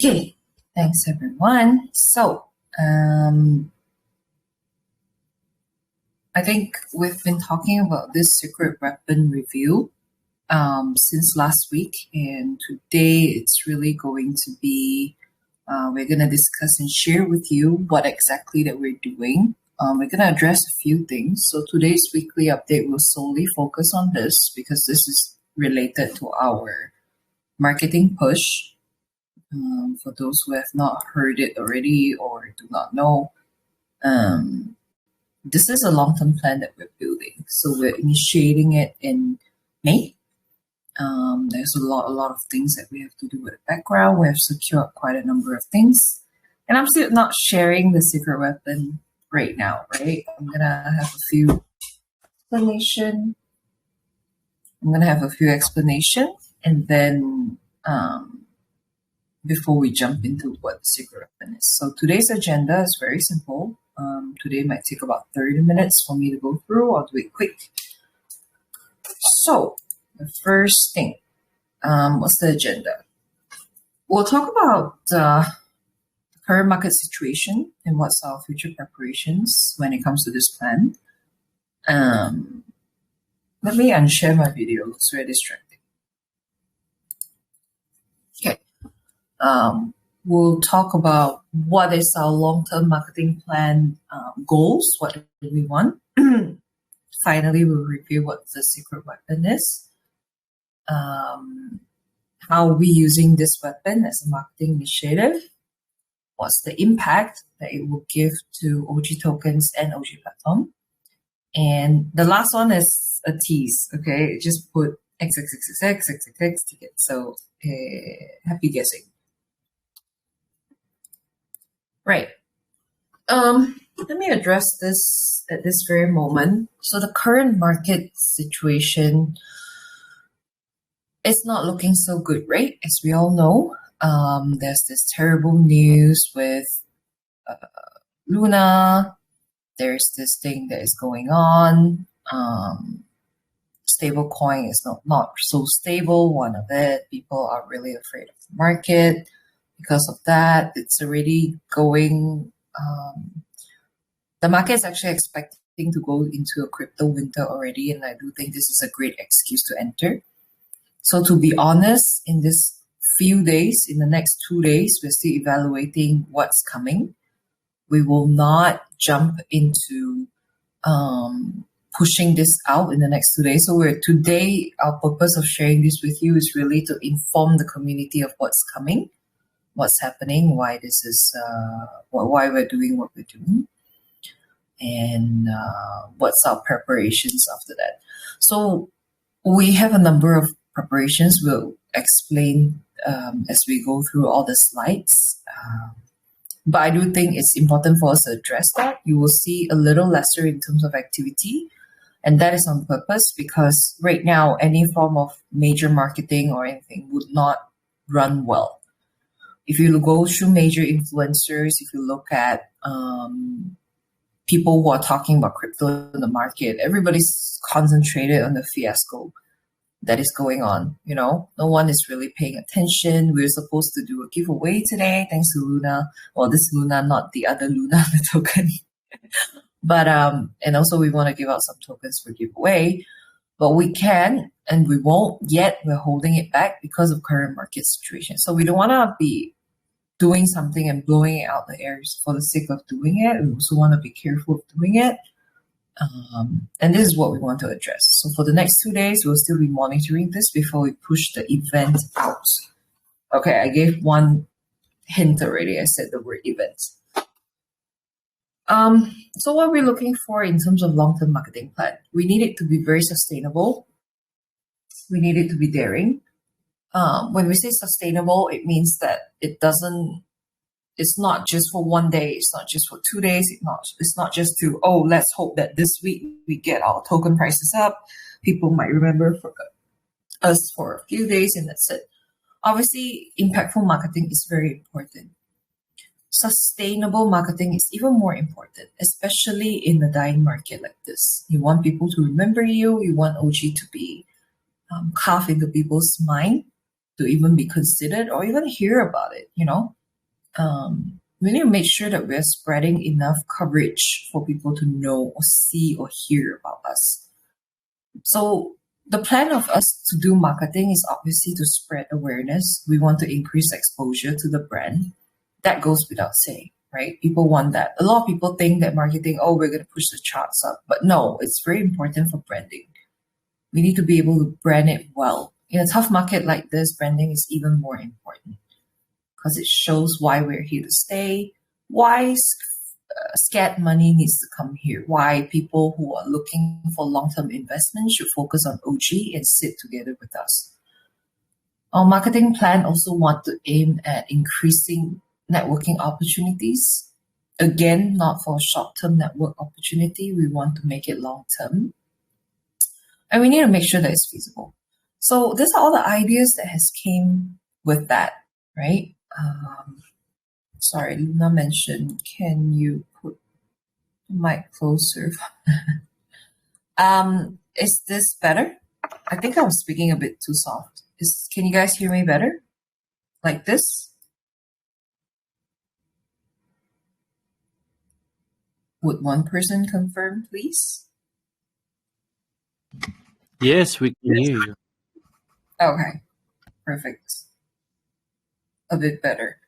Okay, thanks everyone. So, I think we've been talking about this secret weapon review since last week, and today it's really going to be, we're going to discuss and share with you what exactly that we're doing. We're going to address a few things. So today's weekly update will solely focus on this because this is related to our marketing push. For those who have not heard it already or do not know, this is a long-term plan that we're building. So we're initiating it in May. There's a lot of things that we have to do with the background. We have secured quite a number of things. And I'm still not sharing the secret weapon right now, right? I'm gonna have a few explanation. And then before we jump into what the secret weapon is. So today's agenda is very simple. Today might take about 30 minutes for me to go through. I'll do it quick. So the first thing, what's the agenda? We'll talk about the current market situation and what's our future preparations when it comes to this plan. Let me unshare my video. It looks very distracting. Okay. We'll talk about what is our long-term marketing plan goals, what do we want. Finally, we'll review what the secret weapon is. How are we using this weapon as a marketing initiative? What's the impact that it will give to OG tokens and OG platform? And the last one is a tease, okay? Just put XXXXXXX ticket. So happy guessing. Right. Let me address this at this very moment. So the current market situation is not looking so good, right? As we all know, there's this terrible news with Luna. There's this thing that is going on. Stable coin is not so stable. One of it, people are really afraid of the market. Because of that, it's already going, the market is actually expecting to go into a crypto winter already, and I do think this is a great excuse to enter. So to be honest, in this few days, in the next 2 days, we're still evaluating what's coming. We will not jump into pushing this out in the next 2 days. So today, our purpose of sharing this with you is really to inform the community of what's coming, what's happening, why this is, why we're doing what we're doing, and what's our preparations after that. So we have a number of preparations. We'll explain as we go through all the slides. But I do think it's important for us to address that. You will see a little lesser in terms of activity, and that is on purpose because right now, any form of major marketing or anything would not run well. If you go through major influencers, if you look at people who are talking about crypto in the market, everybody's concentrated on the fiasco that is going on. You know, no one is really paying attention. We're supposed to do a giveaway today, thanks to Luna. Well, this Luna, not the other Luna, the token. But and also we want to give out some tokens for giveaway. But we can and we won't yet. We're holding it back because of current market situation. So we don't want to be doing something and blowing it out the air for the sake of doing it. We also want to be careful of doing it. And this is what we want to address. So for the next 2 days, we'll still be monitoring this before we push the event out. Okay, I gave one hint already. I said the word event. So what we're looking for in terms of long-term marketing plan, we need it to be very sustainable. We need it to be daring. When we say sustainable, it means that it's not just for 1 day, it's not just for 2 days, it's not just to, let's hope that this week we get our token prices up. People might remember us for a few days and that's it. Obviously, impactful marketing is very important. Sustainable marketing is even more important, especially in a dying market like this. You want people to remember you. You want OG to be carved into people's mind. to even be considered or even hear about it, we need to make sure that we're spreading enough coverage for people to know or see or hear about us. So the plan of us to do marketing is obviously to spread awareness. We want to increase exposure to the brand. That goes without saying, right? People want that. A lot of people think that marketing, oh, we're going to push the charts up. But no, it's very important for branding. We need to be able to brand it well. In a tough market like this, branding is even more important because it shows why we're here to stay, why scared money needs to come here, why people who are looking for long-term investment should focus on OG and sit together with us. Our marketing plan also want to aim at increasing networking opportunities. Again, not for short-term network opportunity. We want to make it long-term. And we need to make sure that it's feasible. So these are all the ideas that has came with that, right? Sorry, Luna mentioned, can you put the mic closer? Is this better? I think I was speaking a bit too soft. Can you guys hear me better? Like this? Would one person confirm, please? Yes, we can hear you. Okay, perfect. A bit better.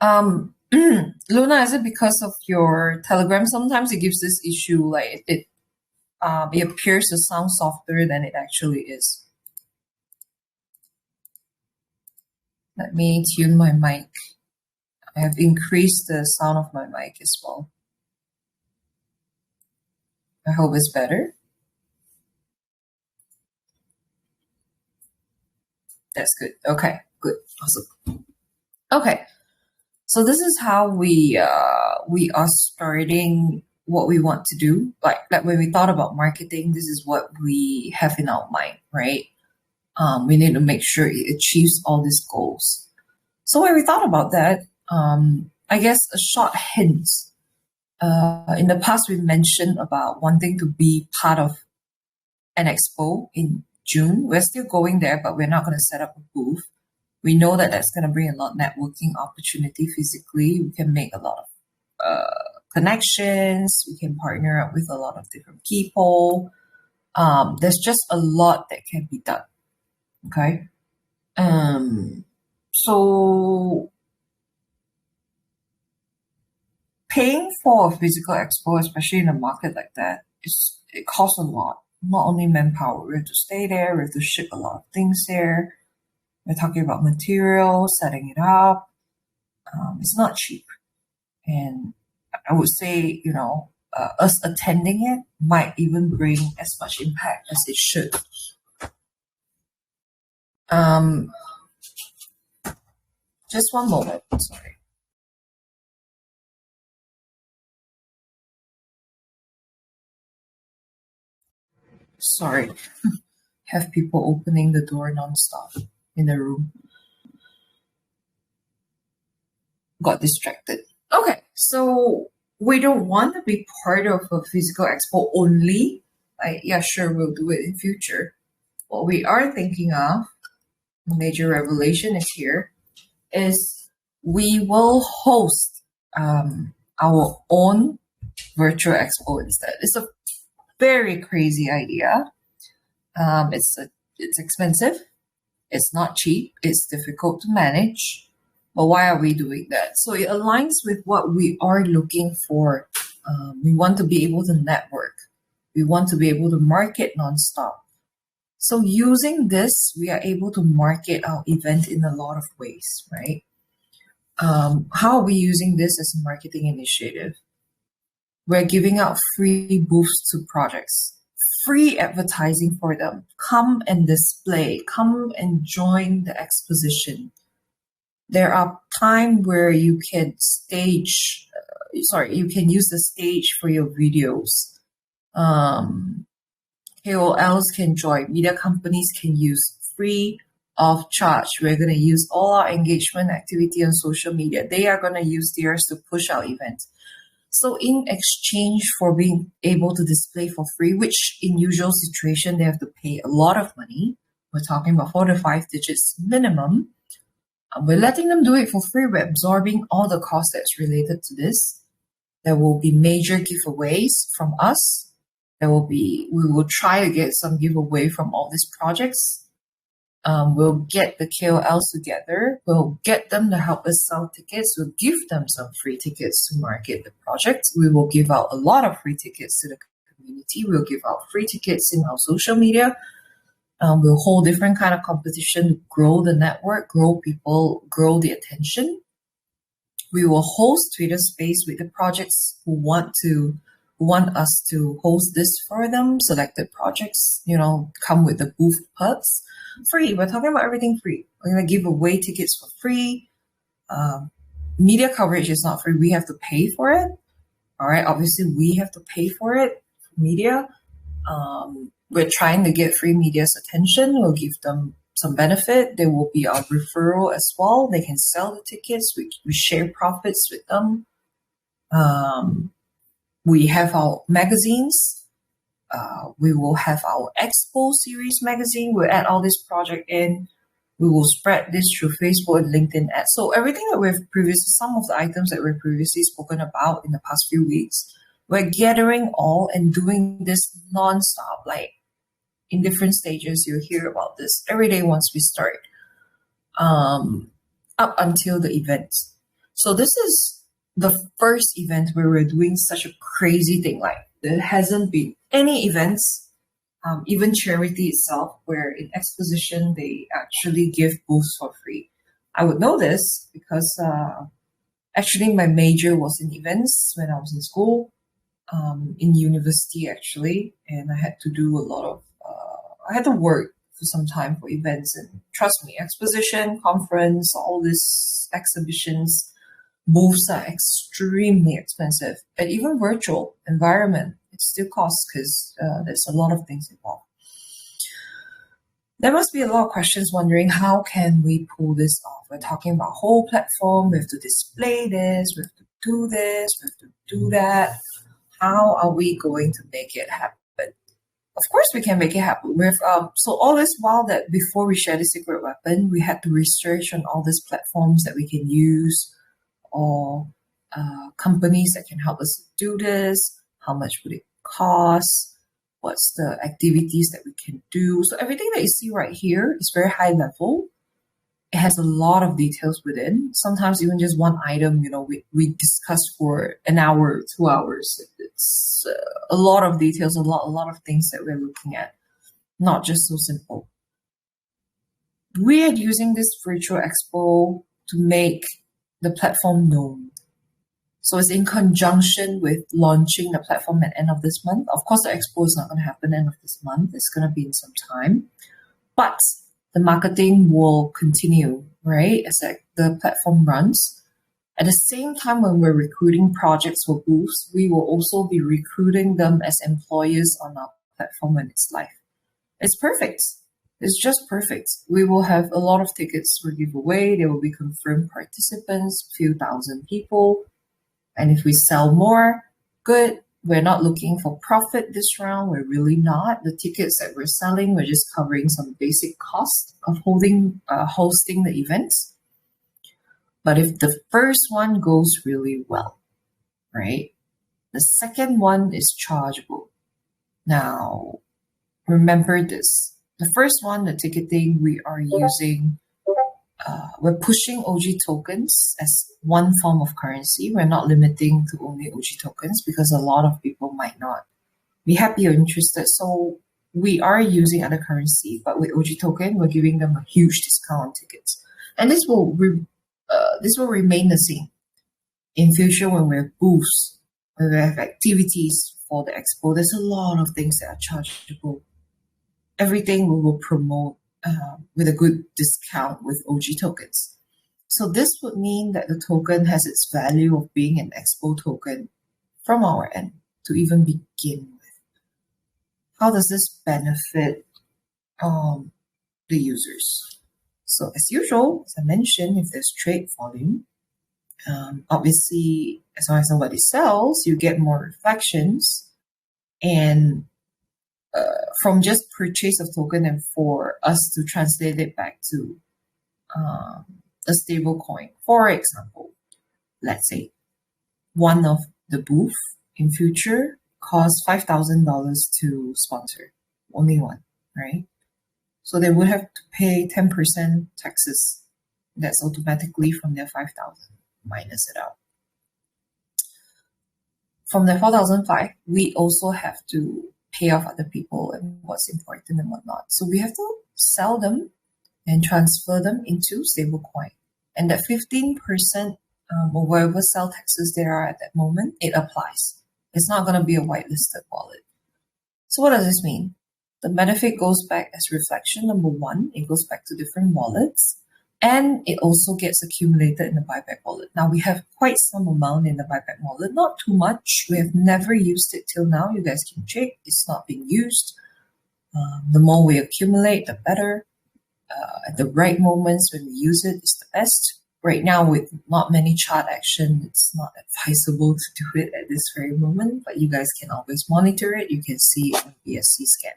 Luna, is it because of your Telegram? Sometimes it gives this issue, like it appears to sound softer than it actually is. Let me tune my mic. I have increased the sound of my mic as well. I hope it's better. That's good. Okay, good, awesome. Okay, so this is how we are starting what we want to do. Like when we thought about marketing, this is what we have in our mind, right? We need to make sure it achieves all these goals. So when we thought about that, I guess a short hint. In the past, we mentioned about wanting to be part of an expo in June. We're still going there, but we're not going to set up a booth. We know that that's going to bring a lot of networking opportunity physically. We can make a lot of connections. We can partner up with a lot of different people. There's just a lot that can be done. Okay. So paying for a physical expo, especially in a market like that, it costs a lot. Not only manpower, we have to stay there, we have to ship a lot of things there. We're talking about materials, setting it up. It's not cheap. And I would say, us attending it might even bring as much impact as it should. Just one moment, sorry. Sorry, have people opening the door nonstop in the room. Got distracted. Okay, so we don't want to be part of a physical expo only. Yeah, sure, we'll do it in future. What we are thinking of, major revelation is here, is we will host our own virtual expo instead. It's a very crazy idea. It's expensive. It's not cheap. It's difficult to manage. But why are we doing that? So it aligns with what we are looking for. We want to be able to network. We want to be able to market nonstop. So using this, we are able to market our event in a lot of ways, right? How are we using this as a marketing initiative? We're giving out free booths to projects, free advertising for them. Come and display, come and join the exposition. There are times where you can you can use the stage for your videos. KOLs can join, media companies can use free of charge. We're going to use all our engagement activity on social media. They are going to use theirs to push our event. So in exchange for being able to display for free, which in usual situation, they have to pay a lot of money, We're talking about 4 to 5 digits minimum. We're letting them do it for free. We're absorbing all the costs that's related to this. There will be major giveaways from us. We will try to get some giveaway from all these projects. We'll get the KOLs together. We'll get them to help us sell tickets. We'll give them some free tickets to market the project. We will give out a lot of free tickets to the community. We'll give out free tickets in our social media. We'll hold different kind of competition to grow the network, grow people, grow the attention. We will host Twitter Space with the projects who want us to host this for them. Selected projects, come with the booth perks. Free. We're talking about everything free. We're gonna give away tickets for free. Media coverage is not free. We have to pay for it. All right. Obviously, we have to pay for it. Media. We're trying to get free media's attention. We'll give them some benefit. There will be our referral as well. They can sell the tickets. We share profits with them. We have our magazines. We will have our Expo series magazine. We'll add all this project in. We will spread this through Facebook and LinkedIn ads. So everything that some of the items that we've previously spoken about in the past few weeks, we're gathering all and doing this nonstop, like in different stages. You'll hear about this every day once we start, up until the event. So this is the first event where we're doing such a crazy thing. Like there hasn't been any events, even charity itself, where in exposition they actually give booths for free. I would know this because actually my major was in events when I was in school, in university actually, and I had to do a lot of I had to work for some time for events, and trust me, exposition, conference, all these exhibitions, booths are extremely expensive. And even virtual environment, it still costs because there's a lot of things involved. There must be a lot of questions wondering, how can we pull this off? We're talking about whole platform, we have to display this, we have to do this, we have to do that. How are we going to make it happen? Of course, we can make it happen. So all this while that before we share the secret weapon, we had to research on all these platforms that we can use, or companies that can help us do this. How much would it cost? What's the activities that we can do? So everything that you see right here is very high level. It has a lot of details within. Sometimes even just one item, we discuss for an hour, 2 hours. It's a lot of details, a lot of things that we're looking at. Not just so simple. We are using this virtual expo to make the platform known. So it's in conjunction with launching the platform at the end of this month. Of course, the expo is not going to happen end of this month. It's going to be in some time. But the marketing will continue, right, as the platform runs. At the same time, when we're recruiting projects for booths, we will also be recruiting them as employers on our platform when it's live. It's perfect. It's just perfect. We will have a lot of tickets for giveaway. There will be confirmed participants, few thousand people. And if we sell more, good. We're not looking for profit this round. We're really not. The tickets that we're selling, we're just covering some basic cost of hosting the events. But if the first one goes really well, right, the second one is chargeable. Now, remember this. The first one, the ticketing, we are using, we're pushing OG tokens as one form of currency. We're not limiting to only OG tokens because a lot of people might not be happy or interested. So we are using other currency, but with OG token, we're giving them a huge discount on tickets. And this will remain the same in future when we're booths, when we have activities for the expo. There's a lot of things that are chargeable. Everything we will promote with a good discount with OG tokens. So this would mean that the token has its value of being an expo token from our end to even begin with. How does this benefit the users? So as usual, as I mentioned, if there's trade volume, obviously, as long as somebody sells, you get more reflections, and from just purchase of token and for us to translate it back to a stable coin. For example, let's say one of the booth in future costs $5,000 to sponsor, only one, right? So they would have to pay 10% taxes. That's automatically from their 5,000, minus it out. From the 4,005, we also have to pay off other people and what's important and whatnot. So we have to sell them and transfer them into stablecoin. And that 15% or whatever sell taxes there are at that moment, it applies. It's not going to be a whitelisted wallet. So what does this mean? The benefit goes back as reflection. Number one, it goes back to different wallets. And it also gets accumulated in the buyback wallet. Now we have quite some amount in the buyback wallet, not too much. We have never used it till now. You guys can check. It's not being used. The more we accumulate, the better. At the right moments when we use it, it's the best. Right now, with not many chart action, it's not advisable to do it at this very moment, but you guys can always monitor it. You can see it on BSC scan.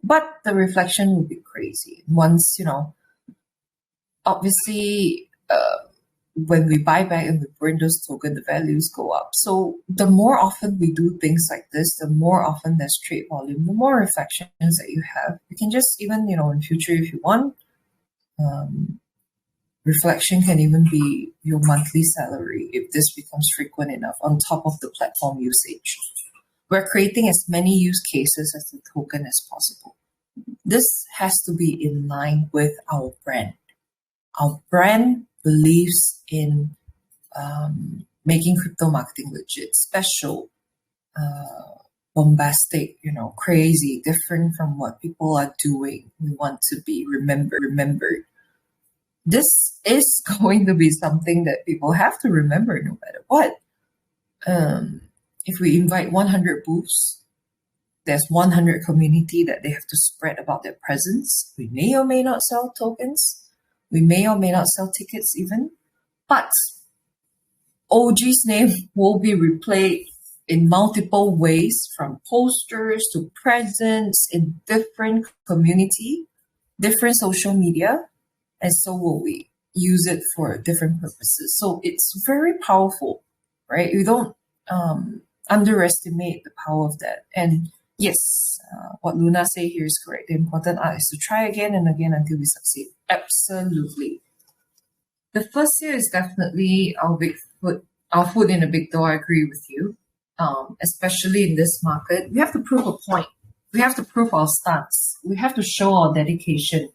But the reflection will be crazy. Once, obviously, when we buy back and we burn those tokens, the values go up. So the more often we do things like this, the more often there's trade volume, the more reflections that you have. You can just even, in future, if you want, reflection can even be your monthly salary if this becomes frequent enough on top of the platform usage. We're creating as many use cases as the token as possible. This has to be in line with our brand. Our brand believes in making crypto marketing legit, special, bombastic, crazy, different from what people are doing. We want to be remembered. This is going to be something that people have to remember no matter what. If we invite 100 booths, there's 100 community that they have to spread about their presence. We may or may not sell tokens. We may or may not sell tickets even. But OG's name will be replayed in multiple ways, from posters to presence in different community, different social media, and so will we use it for different purposes. So it's very powerful, right? You don't underestimate the power of that. And yes, what Luna say here is correct. The important art is to try again and again until we succeed. Absolutely. The first year is definitely our foot in a big door. I agree with you. Especially in this market, we have to prove a point. We have to prove our stance. We have to show our dedication.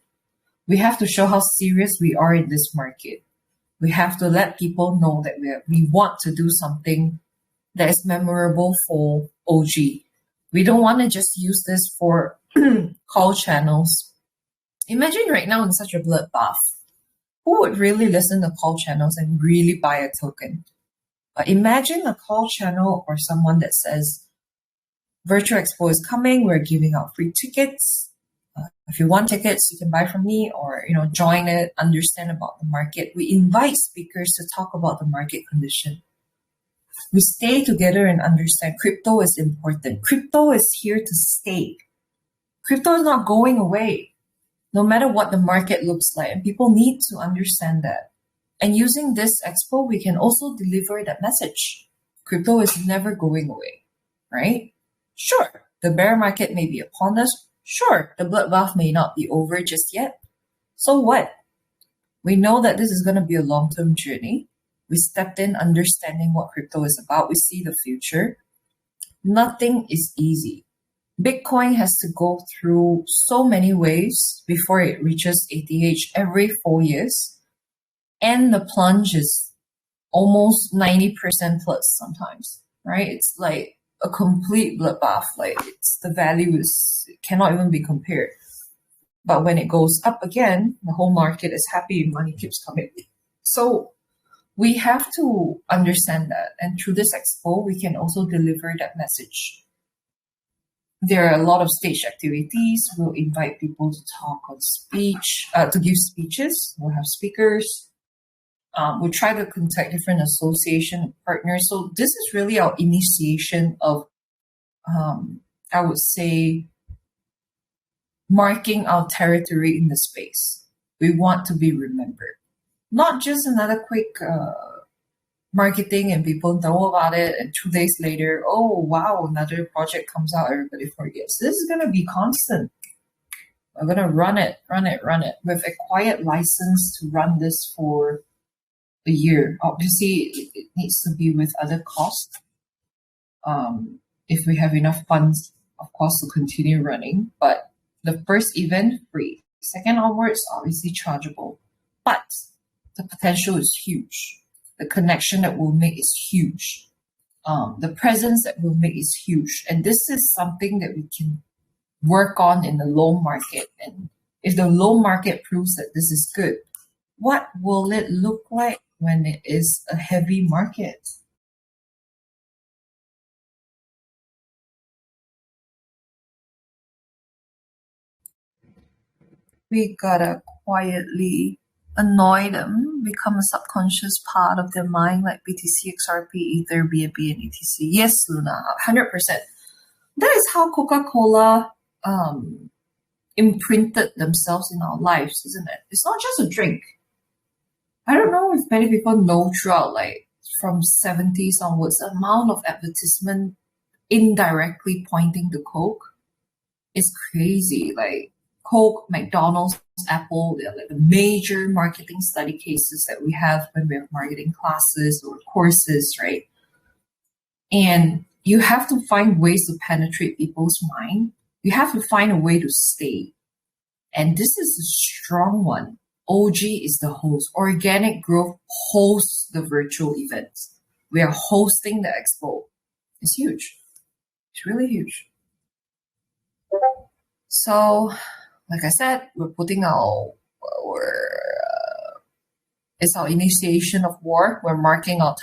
We have to show how serious we are in this market. We have to let people know that we want to do something that is memorable for OG. We don't want to just use this for call channels. Imagine right now in such a bloodbath, who would really listen to call channels and really buy a token? But imagine a call channel or someone that says, Virtual Expo is coming, we're giving out free tickets. If you want tickets, you can buy from me or, join it, understand about the market. We invite speakers to talk about the market condition. We stay together and understand crypto is important. Crypto is here to stay. Crypto is not going away, no matter what the market looks like. And people need to understand that. And using this expo, we can also deliver that message. Crypto is never going away, right? Sure, the bear market may be upon us. Sure, the bloodbath may not be over just yet. So what? We know that this is going to be a long-term journey. We stepped in understanding what crypto is about. We see the future. Nothing is easy. Bitcoin has to go through so many waves before it reaches ATH every 4 years. And the plunge is almost 90% plus sometimes, right? It's like a complete bloodbath. Like the value cannot even be compared. But when it goes up again, the whole market is happy and money keeps coming. So we have to understand that. And through this expo, we can also deliver that message. There are a lot of stage activities. We'll invite people to talk on to give speeches. We'll have speakers. We'll try to contact different association partners. So this is really our initiation of I would say, marking our territory in the space. We want to be remembered. Not just another quick marketing and people know about it, and 2 days later, oh wow, another project comes out, everybody forgets. This is going to be constant. We're going to run it, run it, run it with a quiet license to run this for a year. Obviously, it needs to be with other costs. If we have enough funds, of course, to continue running. But the first event, free. Second onwards, obviously chargeable. But the potential is huge. The connection that we'll make is huge. The presence that we'll make is huge. And this is something that we can work on in the low market. And if the low market proves that this is good, what will it look like when it is a heavy market? We gotta quietly annoy them, become a subconscious part of their mind, like BTC, XRP, Ether, BNB, and ETC. Yes, Luna, 100%. That is how Coca-Cola imprinted themselves in our lives, isn't it? It's not just a drink. I don't know if many people know throughout, like from 70s onwards, the amount of advertisement indirectly pointing to Coke is crazy. Like Coke, McDonald's, Apple, they're like the major marketing study cases that we have when we have marketing classes or courses, right? And you have to find ways to penetrate people's mind. You have to find a way to stay. And this is a strong one. OG is the host. Organic Growth hosts the virtual events. We are hosting the expo. It's huge. It's really huge. So, like I said, we're putting it's our initiation of war. We're marking our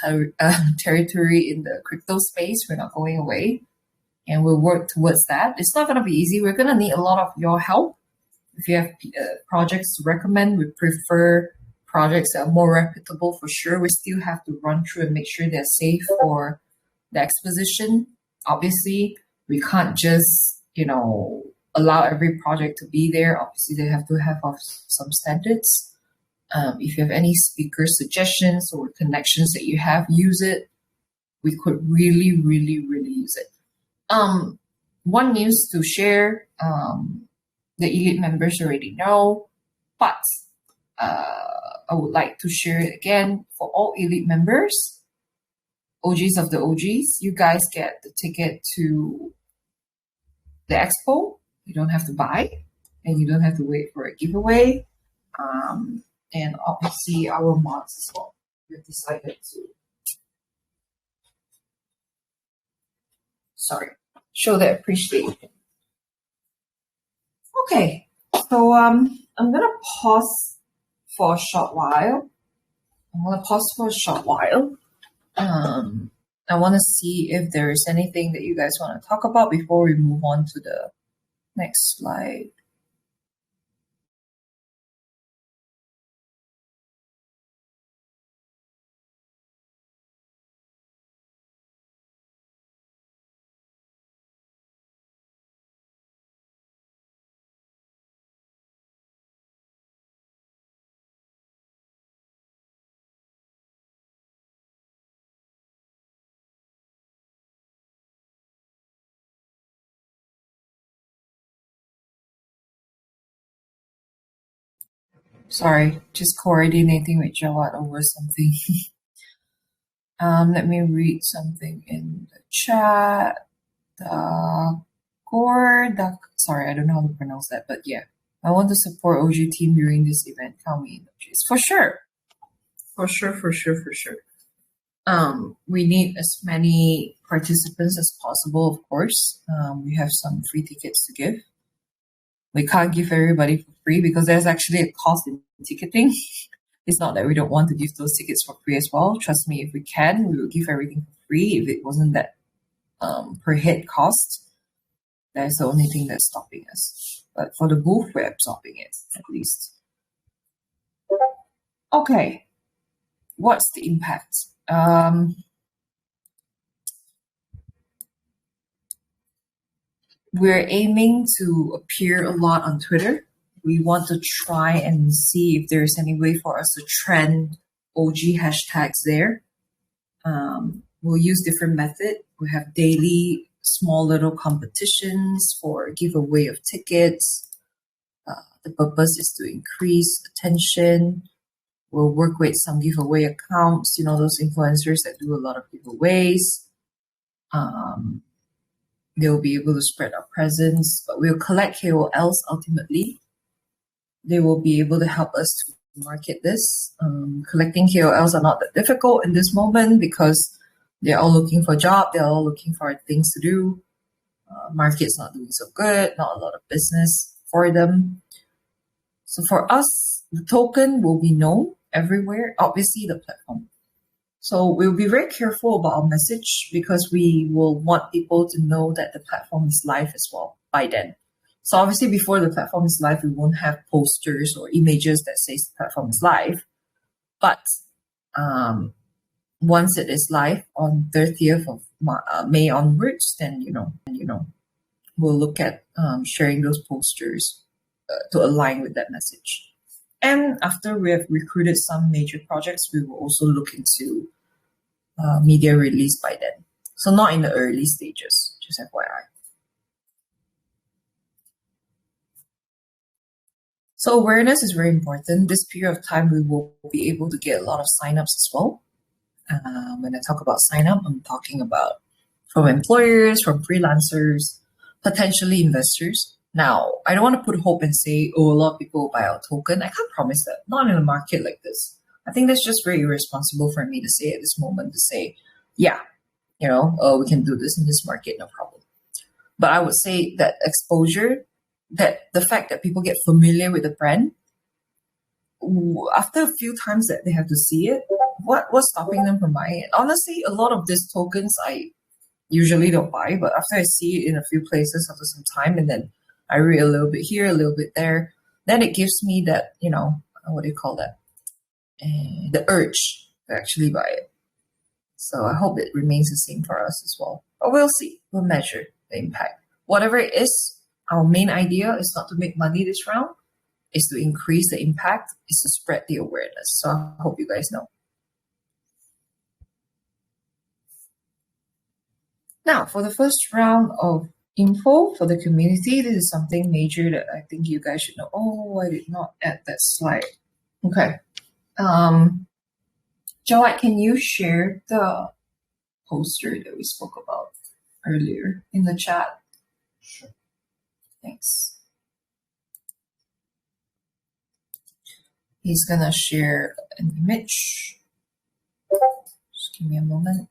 territory in the crypto space. We're not going away, and we'll work towards that. It's not going to be easy. We're going to need a lot of your help. If you have projects to recommend, we prefer projects that are more reputable for sure. We still have to run through and make sure they're safe for the exposition. Obviously, we can't just, allow every project to be there. Obviously, they have to have some standards. If you have any speaker suggestions or connections that you have, use it. We could really, really, really use it. One news to share, the elite members already know, but I would like to share it again for all elite members, OGs of the OGs. You guys get the ticket to the expo. You don't have to buy, and you don't have to wait for a giveaway. And obviously our mods as well. We've decided to, show their appreciation. Okay, so I'm gonna pause for a short while. I want to see if there is anything that you guys want to talk about before we move on to the next slide. Sorry, just coordinating with Jawad over something. Let me read something in the chat. Sorry, I don't know how to pronounce that, but yeah. I want to support OG team during this event. Count me in, for sure. For sure. We need as many participants as possible, of course. We have some free tickets to give. We can't give everybody for free because there's actually a cost in ticketing. It's not that we don't want to give those tickets for free as well. Trust me, if we can, we will give everything for free if it wasn't that per head cost. That's the only thing that's stopping us. But for the booth, we're absorbing it, at least. Okay. What's the impact? We're aiming to appear a lot on Twitter. We want to try and see if there's any way for us to trend OG hashtags there. We'll use different method. We have daily small little competitions for giveaway of tickets. The purpose is to increase attention. We'll work with some giveaway accounts, those influencers that do a lot of giveaways. They'll be able to spread our presence, but we'll collect KOLs ultimately. They will be able to help us to market this. Collecting KOLs are not that difficult in this moment because they're all looking for a job, they're all looking for things to do. Market's not doing so good, not a lot of business for them. So for us, the token will be known everywhere, obviously the platform. So we'll be very careful about our message because we will want people to know that the platform is live as well by then. So obviously before the platform is live, we won't have posters or images that says the platform is live. But once it is live on 30th of May onwards, then, we'll look at sharing those posters to align with that message. And after we have recruited some major projects, we will also look into media release by then. So not in the early stages, just FYI. So awareness is very important. This period of time, we will be able to get a lot of signups as well. When I talk about sign up, I'm talking about from employers, from freelancers, potentially investors. Now, I don't want to put hope and say, a lot of people will buy our token. I can't promise that. Not in a market like this. I think that's just very irresponsible for me to say at this moment, to say, yeah, we can do this in this market, no problem. But I would say that exposure, that the fact that people get familiar with the brand, after a few times that they have to see it, what's stopping them from buying it? Honestly, a lot of these tokens I usually don't buy, but after I see it in a few places after some time, and then I read a little bit here, a little bit there, then it gives me that, what do you call that? The urge to actually buy it. So I hope it remains the same for us as well. But we'll see. We'll measure the impact. Whatever it is, our main idea is not to make money this round, is to increase the impact, is to spread the awareness. So I hope you guys know. Now, for the first round of info for the community, this is something major that I think you guys should know. Oh, I did not add that slide. Okay. Joette, can you share the poster that we spoke about earlier in the chat? Sure. Thanks. He's gonna share an image. Just give me a moment.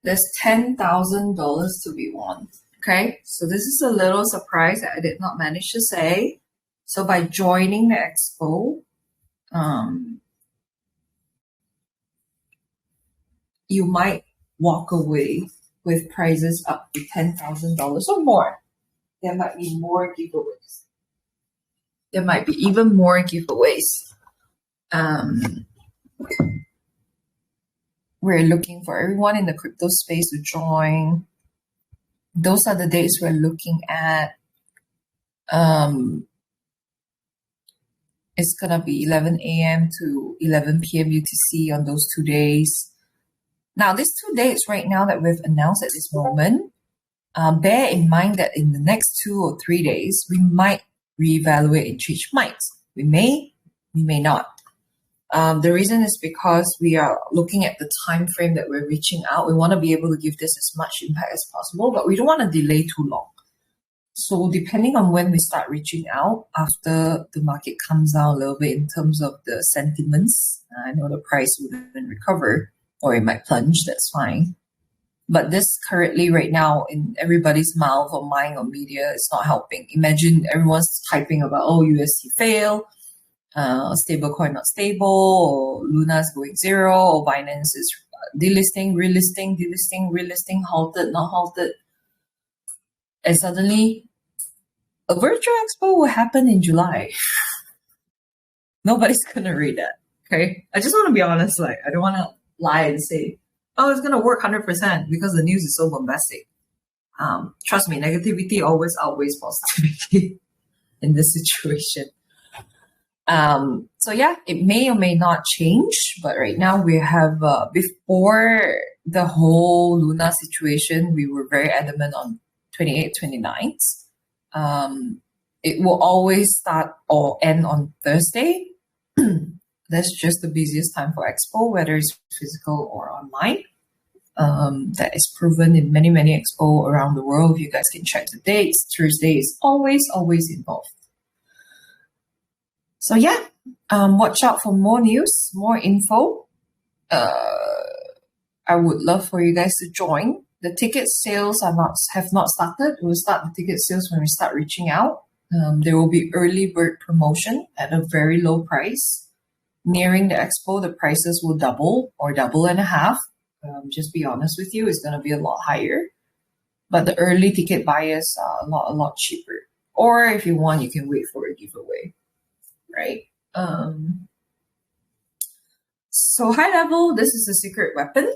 There's $10,000 to be won. Okay, so this is a little surprise that I did not manage to say. So by joining the expo, you might walk away with prizes up to $10,000 or more. There might be more giveaways. There might be even more giveaways. We're looking for everyone in the crypto space to join. Those are the dates we're looking at. It's going to be 11 a.m. to 11 p.m. UTC on those 2 days. Now, these 2 dates right now that we've announced at this moment, bear in mind that in the next 2 or 3 days, we might reevaluate and change minds. We may not. The reason is because we are looking at the time frame that we're reaching out. We want to be able to give this as much impact as possible, but we don't want to delay too long. So depending on when we start reaching out after the market comes down a little bit in terms of the sentiments, I know the price wouldn't recover or it might plunge, that's fine. But this currently right now in everybody's mouth or mind or media, it's not helping. Imagine everyone's typing about, USD fail, stablecoin not stable, or Luna's going zero, or Binance is delisting, relisting, delisting, relisting, halted, not halted. And suddenly A virtual expo will happen in July. Nobody's gonna read that. Okay. I just want to be honest. Like, I don't want to lie and say, oh, it's gonna work 100% because the news is so bombastic. Trust me, negativity always outweighs positivity in this situation. So yeah, it may or may not change, but right now we have, before the whole Luna situation, we were very adamant on 28th, 29th. It will always start or end on Thursday. That's just the busiest time for Expo, whether it's physical or online. That is proven in many, many Expo around the world. You guys can check the dates. Thursday is always, always involved. So yeah, watch out for more news, more info. I would love for you guys to join. The ticket sales have not started. We'll start the ticket sales when we start reaching out. There will be early bird promotion at a very low price. Nearing the expo, the prices will double or double and a half. Just be honest with you, it's going to be a lot higher. But the early ticket buyers are a lot cheaper. Or if you want, you can wait for a giveaway, right? So high level, this is a secret weapon.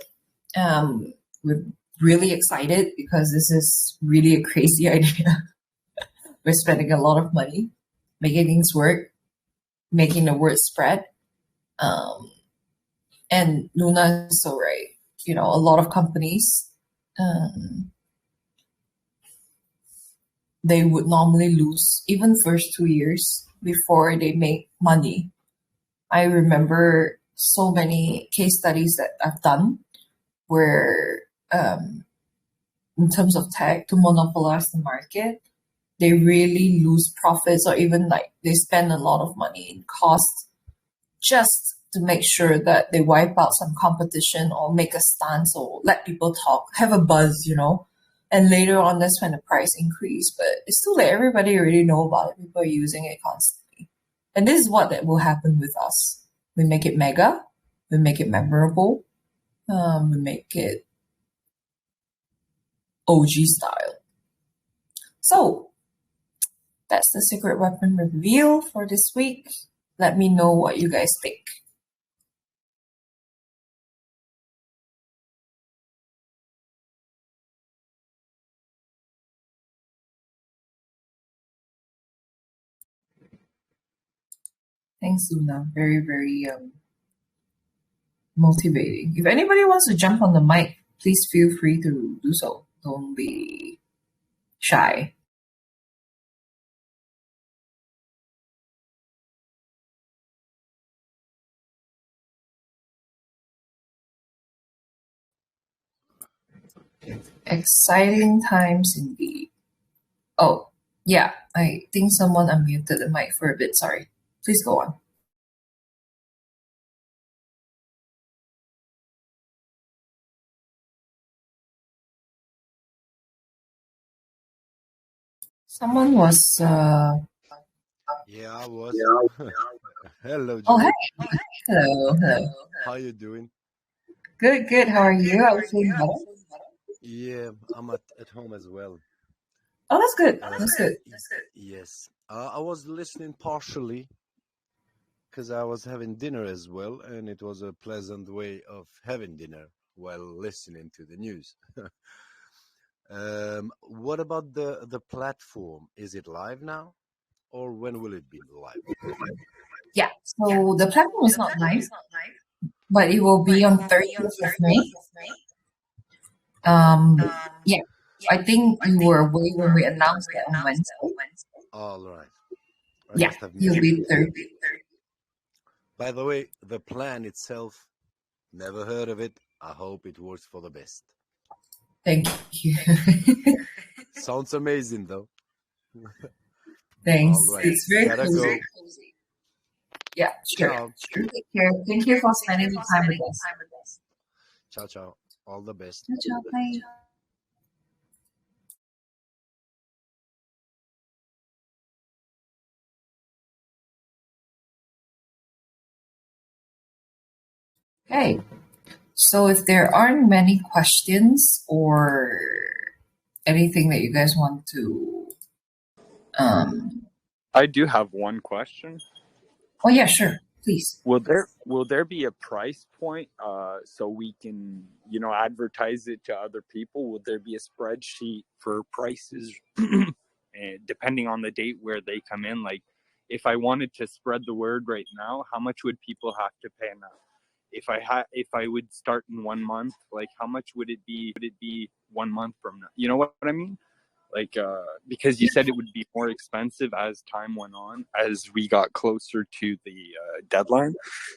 We're really excited because this is really a crazy idea. We're spending a lot of money making things work, making the word spread. And Luna is so right. You know, a lot of companies, they would normally lose even first 2 years before they make money. I remember so many case studies that I've done where, in terms of tech, to monopolize the market, they really lose profits or even like they spend a lot of money in cost just to make sure that they wipe out some competition or make a stance or let people talk, have a buzz, you know. And later on, that's when the price increase. But it's still like everybody already know about it. People are using it constantly. And this is what that will happen with us. We make it mega. We make it memorable. We make it OG style. So that's the secret weapon reveal for this week. Let me know what you guys think. Thanks, Luna. Very, very motivating. If anybody wants to jump on the mic, please feel free to do so. Don't be shy. Exciting times indeed. Oh, yeah. I think someone unmuted the mic for a bit. Sorry. Please go on. Someone was. Yeah, I was. Hello, Oh, hey. Joy. Hello. Hello. How you doing? Good, good. How are you? Are you feeling better? Yeah, I'm at home as well. Oh, that's good. Uh, That's good. yes, I was listening partially because I was having dinner as well, and it was a pleasant way of having dinner while listening to the news. What about the platform? Is it live now, or when will it be live? Yeah. So the platform is not live, but it will be on 30th of May. Yeah. I think you were away when we announced that on Wednesday. All right, I Yeah, must have you'll missed it. be 30. By the way, the plan itself, never heard of it. I hope it works for the best. Thank you. Sounds amazing, though. Thanks. All right, It's very gotta cozy. go. Yeah, sure. Ciao. Take care. Thank you for spending the time with us. Ciao, ciao. All the best. Ciao, ciao. Bye. Okay. So if there aren't many questions or anything that you guys want to Um, I do have one question. oh yeah, sure, please. Will there be a price point so we can advertise it to other people? Will there be a spreadsheet for prices and depending on the date where they come in? Like if I wanted to spread the word right now, how much would people have to pay now? If I would start in 1 month, like how much would it be? Would it be 1 month from now? You know what I mean? Like because you said it would be more expensive as time went on, as we got closer to the deadline.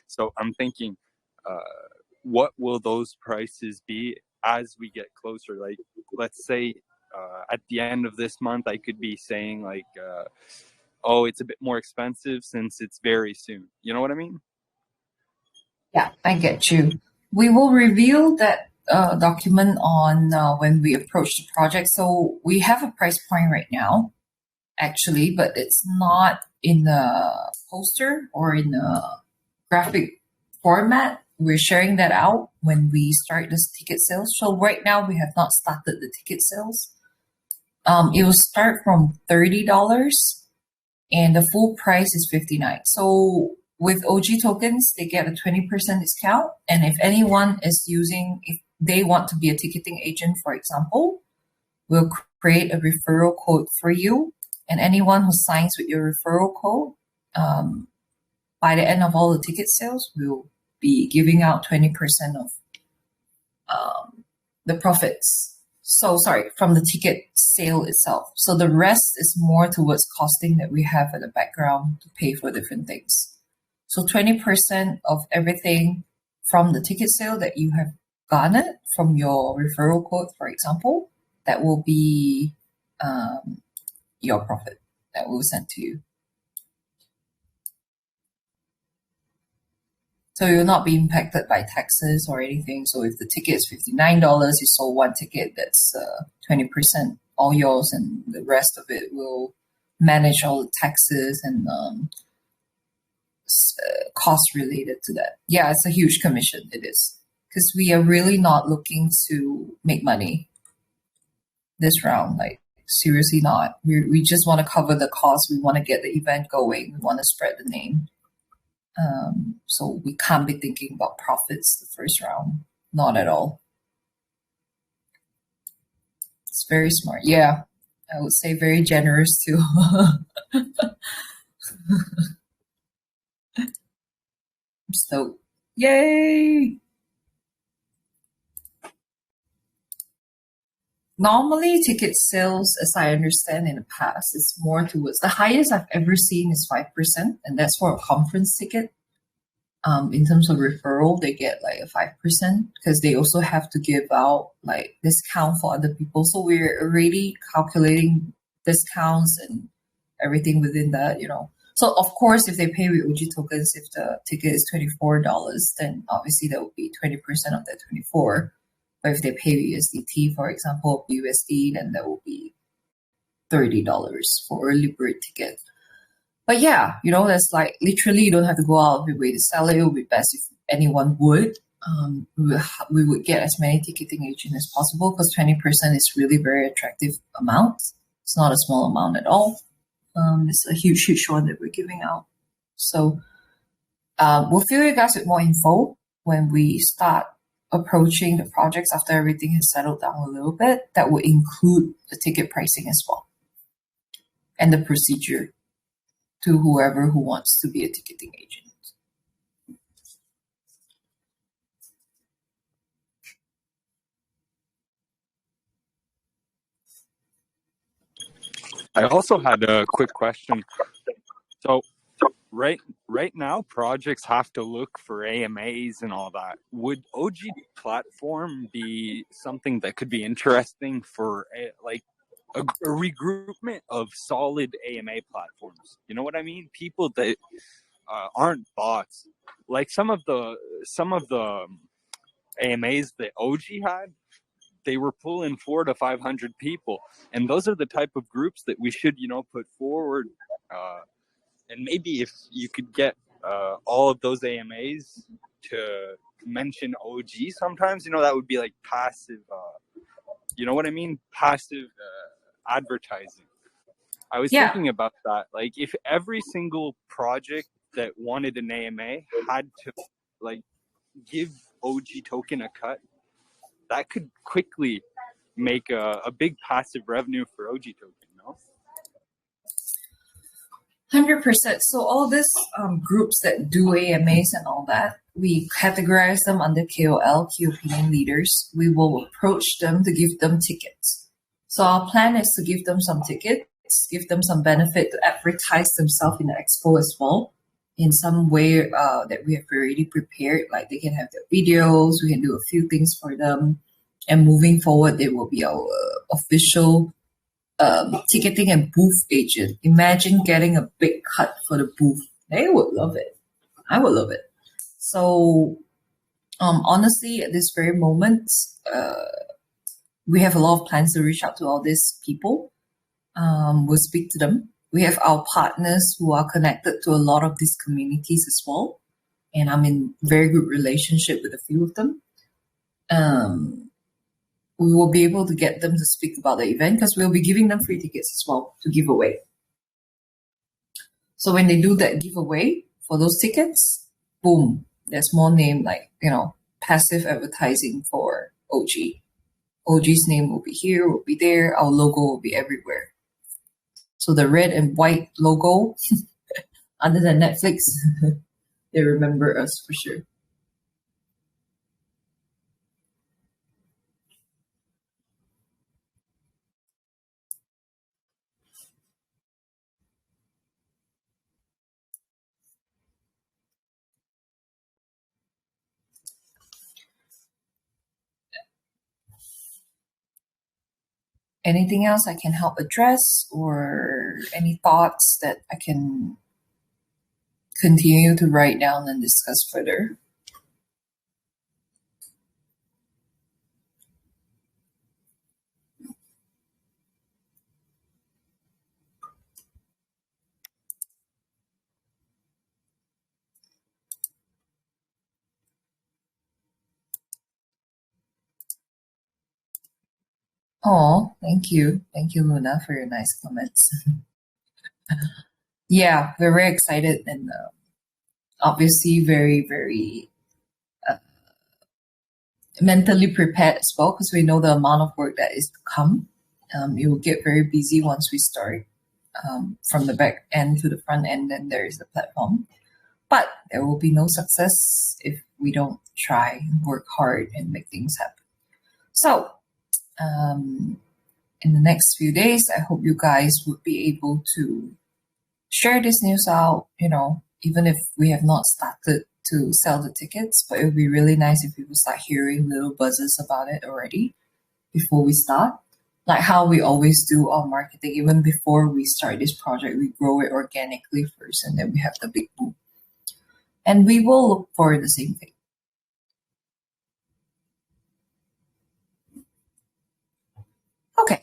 So I'm thinking, what will those prices be as we get closer? Like, let's say at the end of this month, I could be saying like, oh, it's a bit more expensive since it's very soon. You know what I mean? Yeah, I get you. We will reveal that document on when we approach the project. So we have a price point right now, actually, but it's not in a poster or in a graphic format. We're sharing that out when we start this ticket sales. So right now we have not started the ticket sales. It will start from $30 and the full price is 59. So with OG tokens, they get a 20% discount. And if anyone is using, if they want to be a ticketing agent, for example, we'll create a referral code for you. And anyone who signs with your referral code, by the end of all the ticket sales, we'll be giving out 20% of the profits. So sorry, from the ticket sale itself. So the rest is more towards costing that we have at the background to pay for different things. So 20% of everything from the ticket sale that you have garnered from your referral code, for example, that will be your profit that we'll send to you. So you'll not be impacted by taxes or anything. So if the ticket is $59, you sold one ticket, that's 20% all yours, and the rest of it will manage all the taxes and costs related to that. Yeah, it's a huge commission. It is, because we are really not looking to make money this round. Like seriously not. We just want to cover the cost. We want to get the event going. We want to spread the name. So we can't be thinking about profits the first round. Not at all. It's very smart. Yeah, I would say very generous too. So, yay! Normally, ticket sales, as I understand in the past, is more towards the highest I've ever seen is 5%, and that's for a conference ticket. In terms of referral, they get like a 5% because they also have to give out like discount for other people. So we're already calculating discounts and everything within that, you know. So of course, if they pay with OG tokens, if the ticket is $24, then obviously that would be 20% of that 24. But if they pay with USDT, for example, USD, then that will be $30 for early bird ticket. But yeah, you know, that's like literally you don't have to go out of your way to sell it. It would be best if anyone would. We would get as many ticketing agents as possible because 20% is really very attractive amount. It's not a small amount at all. It's a huge, huge one that we're giving out. So we'll fill you guys with more info when we start approaching the projects after everything has settled down a little bit. That will include the ticket pricing as well and the procedure to whoever who wants to be a ticketing agent. I also had a quick question. So right now projects have to look for AMAs and all that. Would OG platform be something that could be interesting for a regroupment of solid AMA platforms? You know what I mean? People that aren't bots. Like some of the AMAs that OG had, they were pulling 400 to 500 people, and those are the type of groups that we should put forward. And maybe if you could get all of those AMAs to mention OG sometimes, that would be like passive. You know what I mean? Passive advertising. I was Yeah. thinking about that. Like, if every single project that wanted an AMA had to like give OG token a cut, that could quickly make a big passive revenue for OG token, no? 100%. So all these groups that do AMAs and all that, we categorize them under KOL, key opinion leaders. We will approach them to give them tickets. So our plan is to give them some tickets, give them some benefit to advertise themselves in the expo as well, in some way that we have already prepared. Like they can have their videos, we can do a few things for them, and moving forward, they will be our official ticketing and booth agent. Imagine getting a big cut for the booth. They would love it. I would love it. So, honestly, at this very moment, we have a lot of plans to reach out to all these people. We'll speak to them. We have our partners who are connected to a lot of these communities as well. And I'm in very good relationship with a few of them. We will be able to get them to speak about the event because we'll be giving them free tickets as well to give away. So when they do that giveaway for those tickets, boom, there's more name, like, passive advertising for OG. OG's name will be here, will be there, our logo will be everywhere. So the red and white logo under the Netflix, they remember us for sure. Anything else I can help address, or any thoughts that I can continue to write down and discuss further? Oh, thank you. Thank you, Luna, for your nice comments. Yeah, we're very excited and obviously very, very mentally prepared as well, because we know the amount of work that is to come. It will get very busy once we start, from the back end to the front end, then there is the platform. But there will be no success if we don't try and work hard and make things happen. So, in the next few days, I hope you guys would be able to share this news out, even if we have not started to sell the tickets, but it would be really nice if people start hearing little buzzes about it already before we start. Like how we always do our marketing, even before we start this project, we grow it organically first and then we have the big boom. And we will look for the same thing. Okay.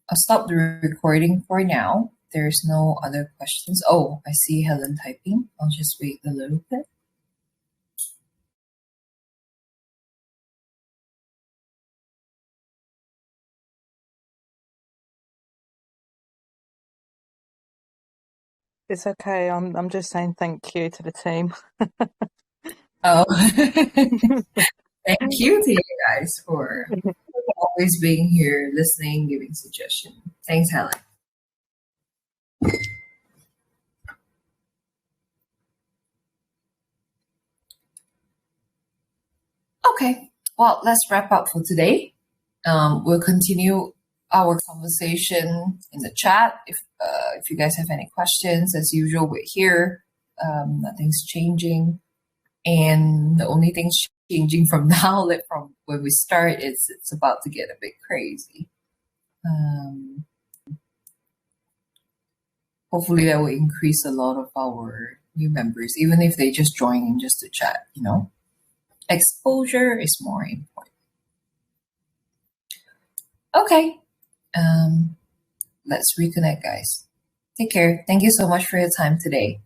I'll stop the recording for now. There's no other questions. Oh, I see Helen typing. I'll just wait a little bit. It's okay. I'm just saying thank you to the team. Oh, thank you to you guys for always being here, listening, giving suggestions. Thanks, Helen. Okay, well, let's wrap up for today. We'll continue our conversation in the chat. If you guys have any questions, as usual, we're here. Nothing's changing. And the only thing changing from now, like from when we start, is it's about to get a bit crazy. Hopefully that will increase a lot of our new members, even if they just join in just to chat, Exposure is more important. Okay. Let's reconnect, guys. Take care. Thank you so much for your time today.